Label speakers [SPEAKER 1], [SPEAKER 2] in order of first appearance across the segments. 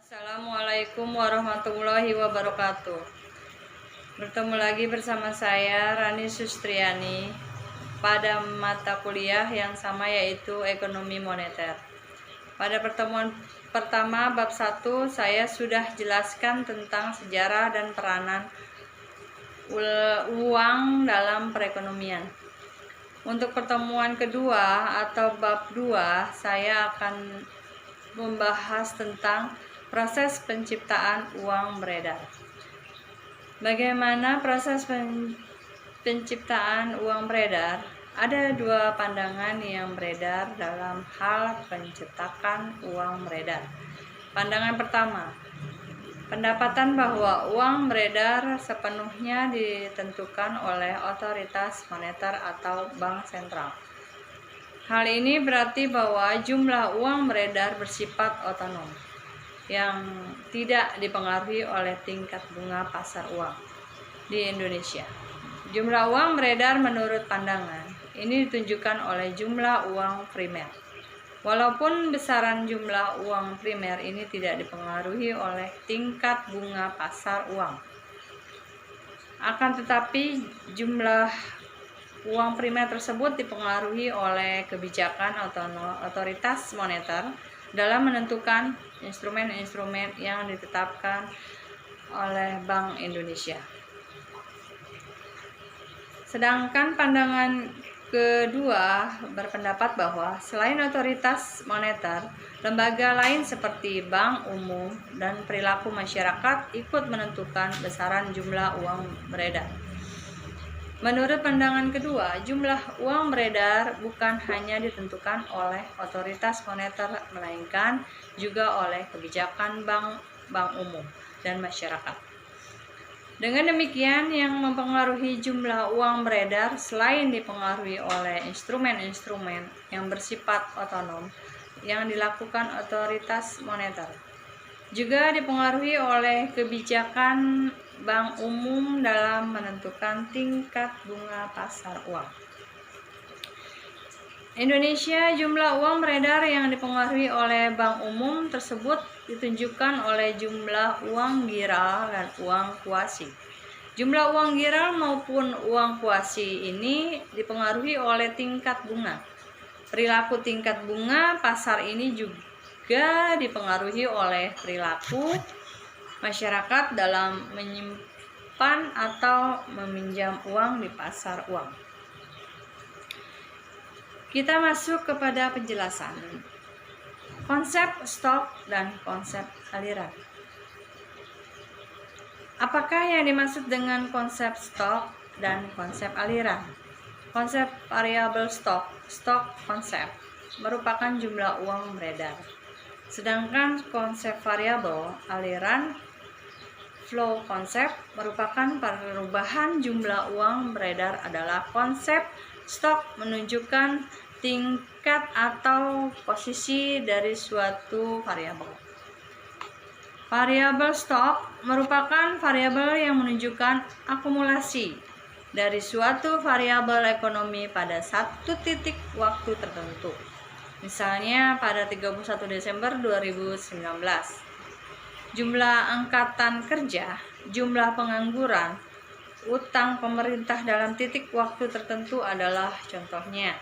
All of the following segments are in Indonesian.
[SPEAKER 1] Assalamualaikum warahmatullahi wabarakatuh. Bertemu lagi bersama saya Rani Sustriani pada mata kuliah yang sama, yaitu Ekonomi Moneter. Pada pertemuan pertama bab 1 saya sudah jelaskan tentang sejarah dan peranan uang dalam perekonomian. Untuk pertemuan kedua atau bab 2 saya akan membahas tentang proses penciptaan uang beredar. Bagaimana proses penciptaan uang beredar? Ada dua pandangan yang beredar dalam hal pencetakan uang beredar. Pandangan pertama, pendapatan bahwa uang beredar sepenuhnya ditentukan oleh otoritas moneter atau bank sentral. Hal ini berarti bahwa jumlah uang beredar bersifat otonom, yang tidak dipengaruhi oleh tingkat bunga pasar uang di Indonesia. Jumlah uang beredar menurut pandangan ini ditunjukkan oleh jumlah uang primer. Walaupun besaran jumlah uang primer ini tidak dipengaruhi oleh tingkat bunga pasar uang, akan tetapi jumlah uang primer tersebut dipengaruhi oleh kebijakan otoritas moneter dalam menentukan instrumen-instrumen yang ditetapkan oleh Bank Indonesia. Sedangkan pandangan kedua berpendapat bahwa selain otoritas moneter, lembaga lain seperti bank umum dan perilaku masyarakat ikut menentukan besaran jumlah uang beredar. Menurut pandangan kedua, jumlah uang beredar bukan hanya ditentukan oleh otoritas moneter, melainkan juga oleh kebijakan bank umum dan masyarakat. Dengan demikian, yang mempengaruhi jumlah uang beredar selain dipengaruhi oleh instrumen-instrumen yang bersifat otonom yang dilakukan otoritas moneter, juga dipengaruhi oleh kebijakan bank umum dalam menentukan tingkat bunga pasar uang. Indonesia, jumlah uang beredar yang dipengaruhi oleh bank umum tersebut ditunjukkan oleh jumlah uang giral dan uang kuasi. Jumlah uang giral maupun uang kuasi ini dipengaruhi oleh tingkat bunga. Perilaku tingkat bunga pasar ini juga dipengaruhi oleh perilaku masyarakat dalam menyimpan atau meminjam uang di pasar uang. Kita masuk kepada penjelasan konsep stok dan konsep aliran. Apakah yang dimaksud dengan konsep stok dan konsep aliran? Konsep variabel stok konsep merupakan jumlah uang beredar. Sedangkan konsep variabel aliran flow konsep merupakan perubahan jumlah uang beredar. Adalah konsep stok menunjukkan tingkat atau posisi dari suatu variabel. Variabel stok merupakan variabel yang menunjukkan akumulasi dari suatu variabel ekonomi pada satu titik waktu tertentu. Misalnya pada 31 Desember 2019. Jumlah angkatan kerja, jumlah pengangguran, utang pemerintah dalam titik waktu tertentu adalah contohnya.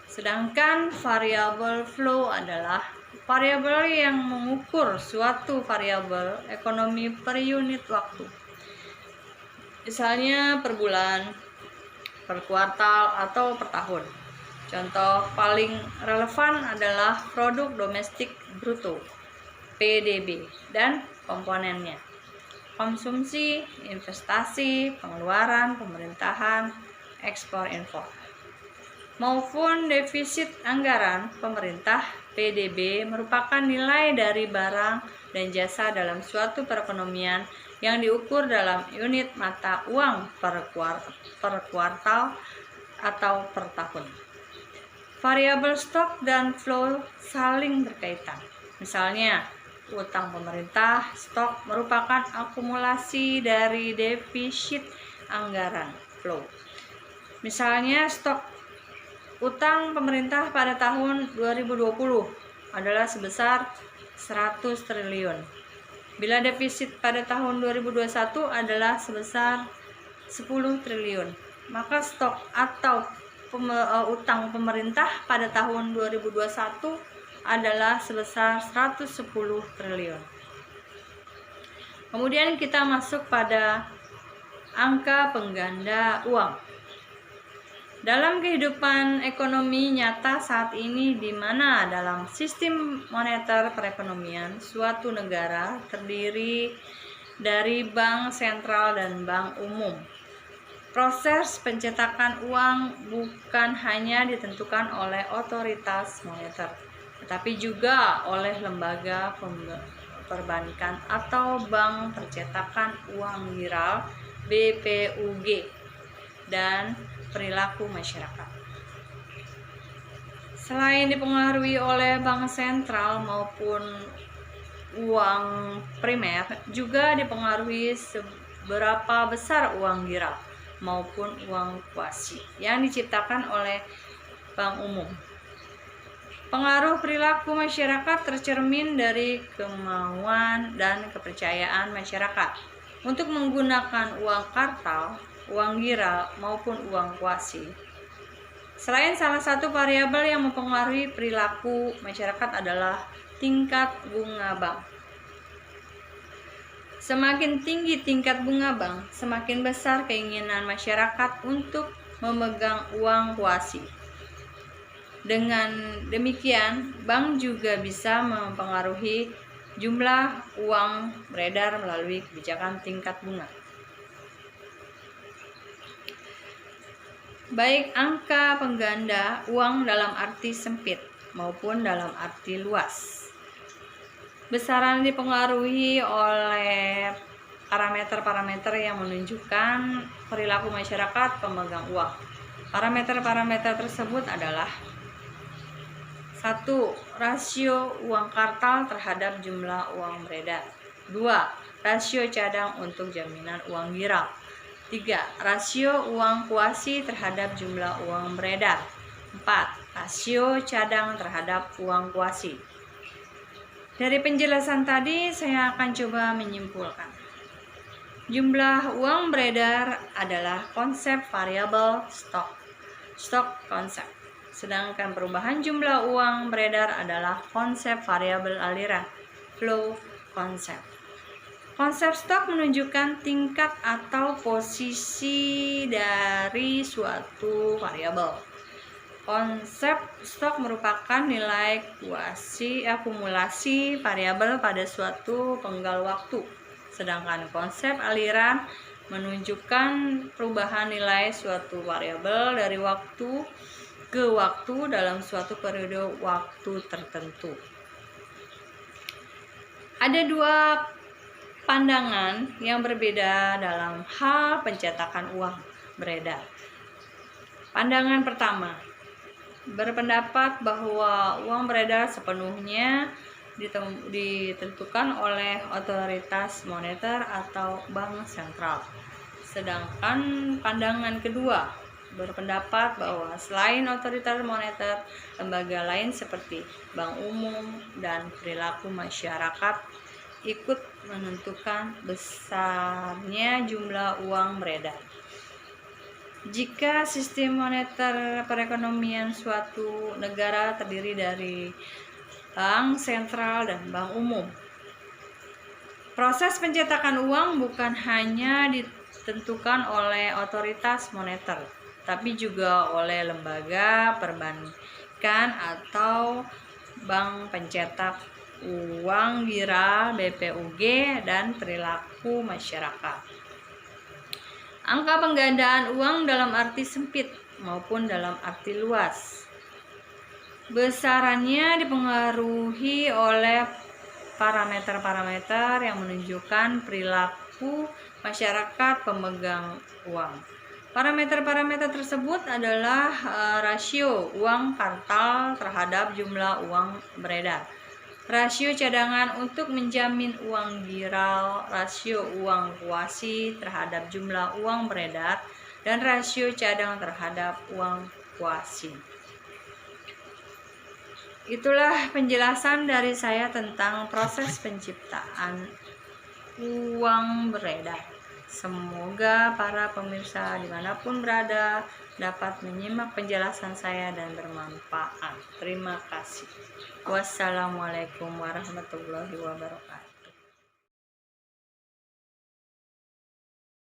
[SPEAKER 1] Sedangkan variabel flow adalah variabel yang mengukur suatu variabel ekonomi per unit waktu. Misalnya per bulan, per kuartal, atau per tahun. Contoh paling relevan adalah produk domestik bruto (PDB) dan komponennya. Konsumsi, investasi, pengeluaran, pemerintahan, ekspor impor, maupun defisit anggaran pemerintah. PDB merupakan nilai dari barang dan jasa dalam suatu perekonomian yang diukur dalam unit mata uang per kuartal atau per tahun. Variabel stok dan flow saling berkaitan. Misalnya, utang pemerintah stok merupakan akumulasi dari defisit anggaran flow. Misalnya, stok utang pemerintah pada tahun 2020 adalah sebesar 100 triliun. Bila defisit pada tahun 2021 adalah sebesar 10 triliun, maka stok atau utang pemerintah pada tahun 2021 adalah sebesar 110 triliun. Kemudian kita masuk pada angka pengganda uang. Dalam kehidupan ekonomi nyata saat ini, di mana dalam sistem moneter perekonomian suatu negara terdiri dari bank sentral dan bank umum, proses pencetakan uang bukan hanya ditentukan oleh otoritas moneter, tetapi juga oleh lembaga perbankan atau bank percetakan uang viral BPUG dan perilaku masyarakat. Selain dipengaruhi oleh bank sentral maupun uang primer, juga dipengaruhi seberapa besar uang viral maupun uang kuasi yang diciptakan oleh bank umum. Pengaruh perilaku masyarakat tercermin dari kemauan dan kepercayaan masyarakat untuk menggunakan uang kartal, uang viral maupun uang kuasi. Selain salah satu variabel yang mempengaruhi perilaku masyarakat adalah tingkat bunga bank. Semakin tinggi tingkat bunga bank, semakin besar keinginan masyarakat untuk memegang uang kuasi. Dengan demikian, bank juga bisa mempengaruhi jumlah uang beredar melalui kebijakan tingkat bunga. Baik angka pengganda uang dalam arti sempit maupun dalam arti luas. Besaran dipengaruhi oleh parameter-parameter yang menunjukkan perilaku masyarakat pemegang uang. Parameter-parameter tersebut adalah: 1. Rasio uang kartal terhadap jumlah uang beredar. 2. Rasio cadang untuk jaminan uang viral. 3. Rasio uang kuasi terhadap jumlah uang beredar. 4. Rasio cadang terhadap uang kuasi. Dari penjelasan tadi, saya akan coba menyimpulkan. Jumlah uang beredar adalah konsep variabel stok konsep. Sedangkan perubahan jumlah uang beredar adalah konsep variabel aliran, flow konsep. Konsep stok menunjukkan tingkat atau posisi dari suatu variabel. Konsep stok merupakan nilai kuasi akumulasi variabel pada suatu penggal waktu. Sedangkan konsep aliran menunjukkan perubahan nilai suatu variabel dari waktu ke waktu dalam suatu periode waktu tertentu. Ada dua pandangan yang berbeda dalam hal pencetakan uang beredar. Pandangan pertama berpendapat bahwa uang beredar sepenuhnya ditentukan oleh otoritas moneter atau bank sentral. Sedangkan pandangan kedua berpendapat bahwa selain otoritas moneter, lembaga lain seperti bank umum dan perilaku masyarakat ikut menentukan besarnya jumlah uang beredar. Jika sistem moneter perekonomian suatu negara terdiri dari bank sentral dan bank umum, proses pencetakan uang bukan hanya ditentukan oleh otoritas moneter, tapi juga oleh lembaga perbankan atau bank pencetak uang viral BPUG dan perilaku masyarakat. Angka penggandaan uang dalam arti sempit maupun dalam arti luas. Besarannya dipengaruhi oleh parameter-parameter yang menunjukkan perilaku masyarakat pemegang uang. Parameter-parameter tersebut adalah rasio uang kartal terhadap jumlah uang beredar, rasio cadangan untuk menjamin uang viral, rasio uang kuasi terhadap jumlah uang beredar, dan rasio cadang terhadap uang kuasi. Itulah penjelasan dari saya tentang proses penciptaan uang beredar. Semoga para pemirsa dimanapun berada dapat menyimak penjelasan saya dan bermanfaat. Terima kasih. Wassalamualaikum warahmatullahi wabarakatuh.